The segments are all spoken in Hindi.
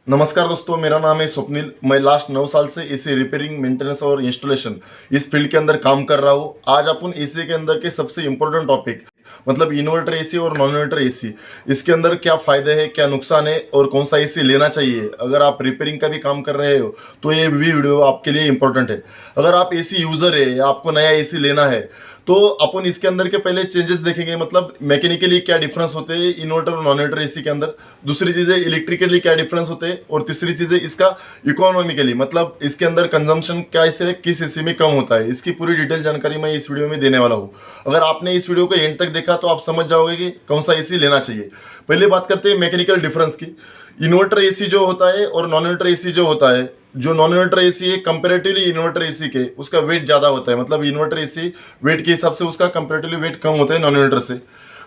नमस्कार दोस्तों, मेरा नाम है स्वप्निल। मैं लास्ट 9 साल से एसी रिपेयरिंग, मेंटेनेंस और इंस्टॉलेशन इस फील्ड के अंदर काम कर रहा हूँ। आज अपन एसी के अंदर के सबसे इम्पोर्टेंट टॉपिक मतलब इन्वर्टर एसी और नॉन इन्वर्टर एसी, इसके अंदर क्या फायदे हैं, क्या नुकसान है और कौन सा एसी लेना चाहिए। अगर आप रिपेयरिंग का भी काम कर रहे हो तो ये भी वीडियो आपके लिए इंपॉर्टेंट है। अगर आप एसी यूजर है या आपको नया एसी लेना है तो अपन इसके अंदर के पहले चेंजेस देखेंगे, मतलब मैकेनिकली क्या डिफरेंस होते हैं इन्वर्टर और नॉन इन्वर्टर एसी के अंदर। दूसरी चीजें इलेक्ट्रिकली क्या डिफरेंस होते हैं और तीसरी चीजें इसका इकोनॉमिकली मतलब इसके अंदर कंजम्पशन क्या इसे किस एसी में कम होता है, इसकी पूरी डिटेल जानकारी मैं इस वीडियो में देने वाला हूँ। अगर आपने इस वीडियो को एंड तक देखा तो आप समझ जाओगे कि कौन सा एसी लेना चाहिए। पहले बात करते हैं मैकेनिकल डिफरेंस की। इन्वर्टर एसी जो होता है और नॉन इन्वर्टर एसी जो होता है, जो नॉन इन्वर्टर एसी है कंपेरेटिवली इन्वर्टर एसी के उसका वेट ज्यादा होता है। मतलब इन्वर्टर एसी वेट के हिसाब से उसका कंपेरेटिवली वेट कम होता है नॉन इन्वर्टर से।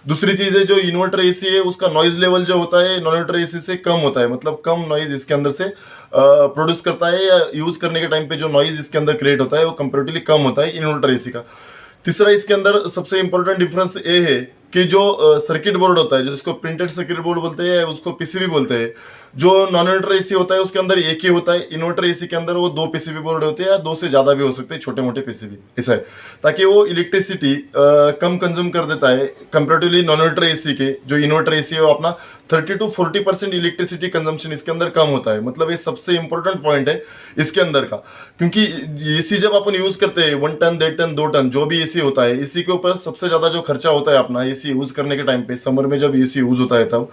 दूसरी चीज है जो इन्वर्टर एसी है उसका नॉइज लेवल जो होता है नॉन इन्वर्टर एसी से कम होता है। मतलब कम नॉइज इसके अंदर से प्रोड्यूस करता है या यूज करने के टाइम पे जो नॉइज इसके अंदर क्रिएट होता है वो कंपेरेटिवली कम होता है इन्वर्टर एसी का। तीसरा इसके अंदर सबसे इंपॉर्टेंट डिफरेंस ये है कि जो सर्किट बोर्ड होता है, जिसको प्रिंटेड सर्किट बोर्ड बोलते हैं, उसको पीसीबी बोलते हैं। जो नॉन इन्वर्टर एसी होता है उसके अंदर एक ही होता है। इन्वर्टर एसी के अंदर वो 2 पीसीबी बोर्ड होते हैं या 2 से ज्यादा भी हो सकते हैं, छोटे मोटे पीसीबी ऐसा है, ताकि वो इलेक्ट्रिसिटी कम कंज्यूम कर देता है कंपेरेटिवली नॉन इन्वर्टर एसी के। जो इन्वर्टर एसी है वो अपना 30 to 40% इलेक्ट्रिसिटी कंजम्पशन इसके अंदर कम होता है। मतलब ये सबसे इंपॉर्टेंट पॉइंट है इसके अंदर का, क्योंकि एसी जब अपन यूज करते हैं 1 टन 1.5 टन 2 टन जो भी एसी होता है, एसी के ऊपर सबसे ज्यादा जो खर्चा होता है अपना एसी यूज करने के टाइम पे, समर में जब एसी यूज होता है तब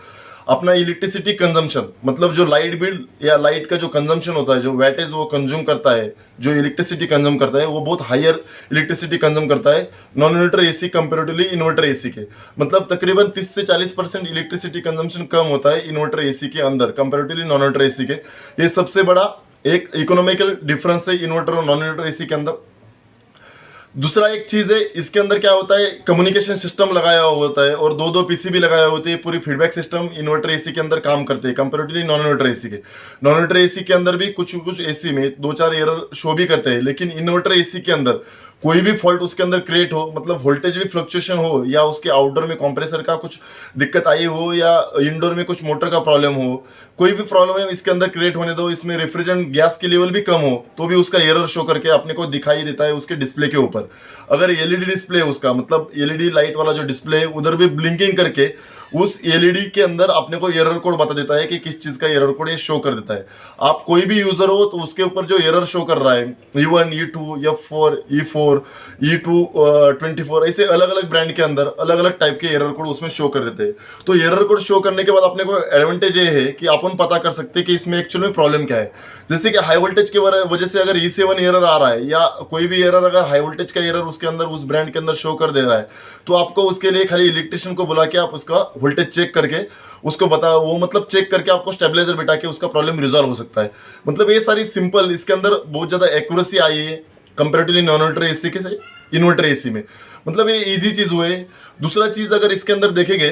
अपना इलेक्ट्रिसिटी कंजम्पशन मतलब जो लाइट बिल या लाइट का जो कंजम्पशन होता है, जो वैटेज वो कंज्यूम करता है, जो इलेक्ट्रिसिटी कंज्यूम करता है वो बहुत हायर इलेक्ट्रिसिटी कंज्यूम करता है non inverter AC comparatively inverter AC के। मतलब तकरीबन 30 से 40% इलेक्ट्रिसिटी कंजम्पशन कम होता है इन्वर्टर एसी के अंदर कंपेरेटिवली नॉन इन्वर्टर एसी के। ये सबसे बड़ा एक इकोनॉमिकल डिफरेंस है इन्वर्टर और नॉन इन्वर्टर एसी के अंदर। दूसरा एक चीज है इसके अंदर क्या होता है, कम्युनिकेशन सिस्टम लगाया हुआ होता है और 2 पीसीबी लगाए होते हैं। पूरी फीडबैक सिस्टम इन्वर्टर एसी के अंदर काम करते हैं कंपेरेटिवली नॉन इन्वर्टर एसी के। नॉन इन्वर्टर एसी के अंदर भी कुछ एसी में 2-4 एरर शो भी करते हैं, लेकिन इन्वर्टर एसी के अंदर कोई भी फॉल्ट उसके अंदर क्रिएट हो, मतलब वोल्टेज भी फ्लक्चुएशन हो या उसके आउटडोर में कंप्रेसर का कुछ दिक्कत आई हो या इंडोर में कुछ मोटर का प्रॉब्लम हो, कोई भी प्रॉब्लम है इसके अंदर क्रिएट होने दो, इसमें रेफ्रिजरेंट गैस की लेवल भी कम हो तो भी उसका एरर शो करके अपने को दिखाई देता है उसके डिस्प्ले के ऊपर। अगर एलईडी डिस्प्ले है उसका, मतलब एलईडी लाइट वाला जो डिस्प्ले है उधर भी ब्लिंकिंग करके उस एलईडी के अंदर अपने को एरर कोड बता देता है कि किस चीज का एरर कोड ये शो कर देता है। आप कोई भी यूजर हो तो उसके ऊपर जो एरर शो कर रहा है E1 E2 F4 E4 E2 24 ऐसे अलग अलग ब्रांड के अंदर अलग अलग टाइप के एरर कोड उसमें शो कर देते हैं। तो एरर कोड शो करने के बाद अपने को एडवांटेज ये है कि अपन पता कर सकते हैं कि इसमें एक्चुअल में प्रॉब्लम क्या है। जैसे कि हाई वोल्टेज की वजह से अगर E7 एरर आ रहा है या कोई भी एरर अगर हाई वोल्टेज का एरर उसके अंदर उस ब्रांड के अंदर शो कर दे रहा है तो आपको उसके लिए खाली इलेक्ट्रिशियन को बुला के आप उसका वोल्टेज चेक करके उसको बता, वो मतलब चेक करके आपको स्टेबलाइजर बिठा के उसका प्रॉब्लम रिजॉल्व हो सकता है। मतलब ये सारी सिंपल, इसके अंदर बहुत ज्यादा एक्यूरेसी आई है कंपेरेटिवली नॉन इन्वर्टर एसी के से इन्वर्टर एसी में। मतलब ये इजी चीज हुए। दूसरा चीज अगर इसके अंदर देखेंगे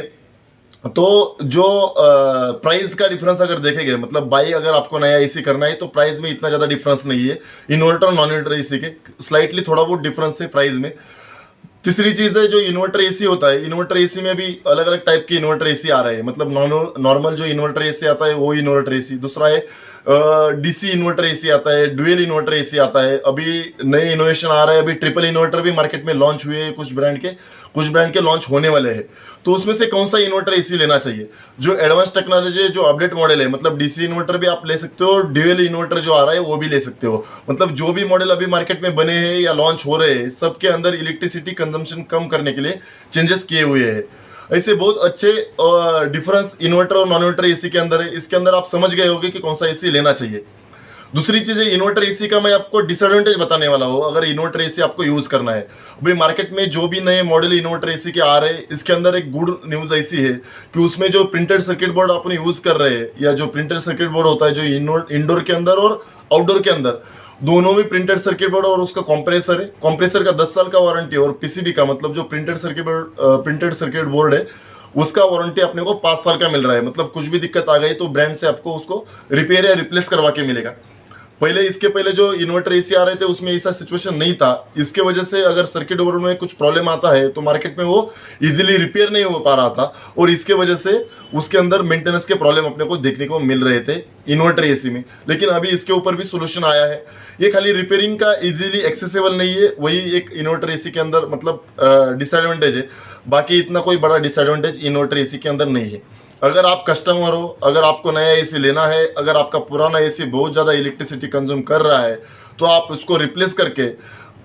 तो जो प्राइस का डिफरेंस अगर देखेंगे, मतलब बाई अगर आपको नया एसी करना है तो प्राइस में इतना ज्यादा डिफरेंस नहीं है इन्वर्टर और नॉन इन्वर्टर एसी के, स्लाइटली थोड़ा बहुत डिफरेंस है प्राइस में। तीसरी चीज है जो इन्वर्टर एसी होता है, इन्वर्टर एसी में भी अलग अलग टाइप के इन्वर्टर एसी आ रहे हैं। मतलब नॉर्मल जो इन्वर्टर एसी आता है वो इन्वर्टर एसी, दूसरा है डीसी इन्वर्टर एसी आता है, ड्यूएल इन्वर्टर एसी आता है। अभी नए इनोवेशन आ रहा है, अभी ट्रिपल इन्वर्टर भी मार्केट में लॉन्च हुए हैं, कुछ ब्रांड के लॉन्च होने वाले हैं। तो उसमें से कौन सा इन्वर्टर एसी लेना चाहिए? जो एडवांस टेक्नोलॉजी जो अपडेट मॉडल है, मतलब डीसी इन्वर्टर भी आप ले सकते हो, ड्यूएल इन्वर्टर जो आ रहा है वो भी ले सकते हो। मतलब जो भी मॉडल अभी मार्केट में बने हैं या लॉन्च हो रहे हैं सबके अंदर इलेक्ट्रिसिटी कंजम्पशन कम करने के लिए चेंजेस किए हुए हैं। ऐसे बहुत अच्छे डिफरेंस इन्वर्टर और नॉन इन्वर्टर एसी के अंदर है। इसके अंदर आप समझ गए होंगे कि कौन सा एसी लेना चाहिए। दूसरी चीज है इन्वर्टर एसी का मैं आपको डिसएडवांटेज बताने वाला हूँ अगर इन्वर्टर एसी आपको यूज करना है। अभी मार्केट में जो भी नए मॉडल इन्वर्टर एसी के आ रहे हैं इसके अंदर एक गुड न्यूज ऐसी है कि उसमें जो प्रिंटेड सर्किट बोर्ड अपने यूज कर रहे हैं या जो प्रिंटेड सर्किट बोर्ड होता है जो इंडोर के अंदर और आउटडोर के अंदर दोनों में प्रिंटेड सर्किट बोर्ड और उसका कंप्रेसर है, कंप्रेसर का 10 साल का वारंटी और पीसीबी का मतलब जो प्रिंटेड सर्किट बोर्ड है उसका वारंटी अपने को 5 साल का मिल रहा है। मतलब कुछ भी दिक्कत आ गई तो ब्रांड से आपको उसको रिपेयर या रिप्लेस करवा के मिलेगा। पहले इसके पहले जो इन्वर्टर एसी आ रहे थे उसमें ऐसा सिचुएशन नहीं था। इसके वजह से अगर सर्किट बोर्ड में कुछ प्रॉब्लम आता है तो मार्केट में वो इजीली रिपेयर नहीं हो पा रहा था, और इसके वजह से उसके अंदर मेंटेनेंस के प्रॉब्लम अपने को देखने को मिल रहे थे इन्वर्टर एसी में। लेकिन अभी इसके ऊपर भी सोल्यूशन आया है। ये खाली रिपेयरिंग का इजीली एक्सेसिबल नहीं है, वही एक इन्वर्टर एसी के अंदर मतलब डिसएडवांटेज है। बाकी इतना कोई बड़ा डिसएडवांटेज इन्वर्टर एसी के अंदर नहीं है। अगर आप कस्टमर हो, अगर आपको नया एसी लेना है, अगर आपका पुराना एसी बहुत ज़्यादा इलेक्ट्रिसिटी कंज्यूम कर रहा है, तो आप उसको रिप्लेस करके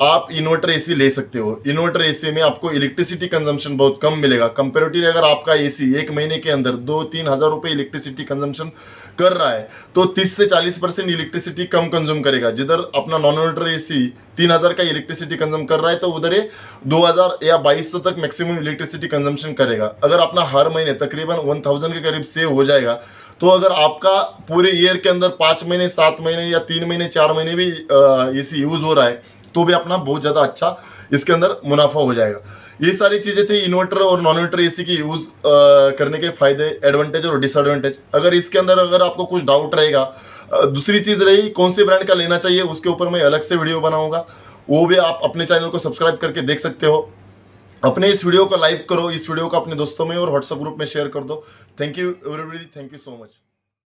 आप इन्वर्टर एसी ले सकते हो। इन्वर्टर एसी में आपको इलेक्ट्रिसिटी कंजम्पशन बहुत कम मिलेगा। कंपेरेटिवली अगर आपका एसी एक महीने के अंदर 2-3 हज़ार रुपये इलेक्ट्रिसिटी कंजम्पशन कर रहा है तो 30 से 40% इलेक्ट्रिसिटी कम कंज्यूम करेगा। जिधर अपना नॉन इन्वर्टर एसी 3000 का इलेक्ट्रिसिटी कंज्यूम कर रहा है तो उधर ये 2000 या 2200 तक मैक्सिमम इलेक्ट्रिसिटी कंजम्पशन करेगा। अगर अपना हर महीने तकरीबन 1000 के करीब सेव हो जाएगा, तो अगर आपका पूरे ईयर के अंदर 5 महीने 7 महीने या 3 महीने 4 महीने भी एसी यूज हो रहा है तो भी अपना बहुत ज़्यादा अच्छा इसके अंदर मुनाफा हो जाएगा। ये सारी चीज़ें थी इन्वर्टर और नॉन इन्वर्टर एसी की यूज़ करने के फायदे, एडवांटेज और डिसएडवांटेज। अगर इसके अंदर अगर आपको कुछ डाउट रहेगा, दूसरी चीज़ रही कौन से ब्रांड का लेना चाहिए, उसके ऊपर मैं अलग से वीडियो बनाऊंगा, वो भी आप अपने चैनल को सब्सक्राइब करके देख सकते हो। अपने इस वीडियो को लाइक करो, इस वीडियो को अपने दोस्तों में और व्हाट्सएप ग्रुप में शेयर कर दो। Thank you everybody, thank you so much.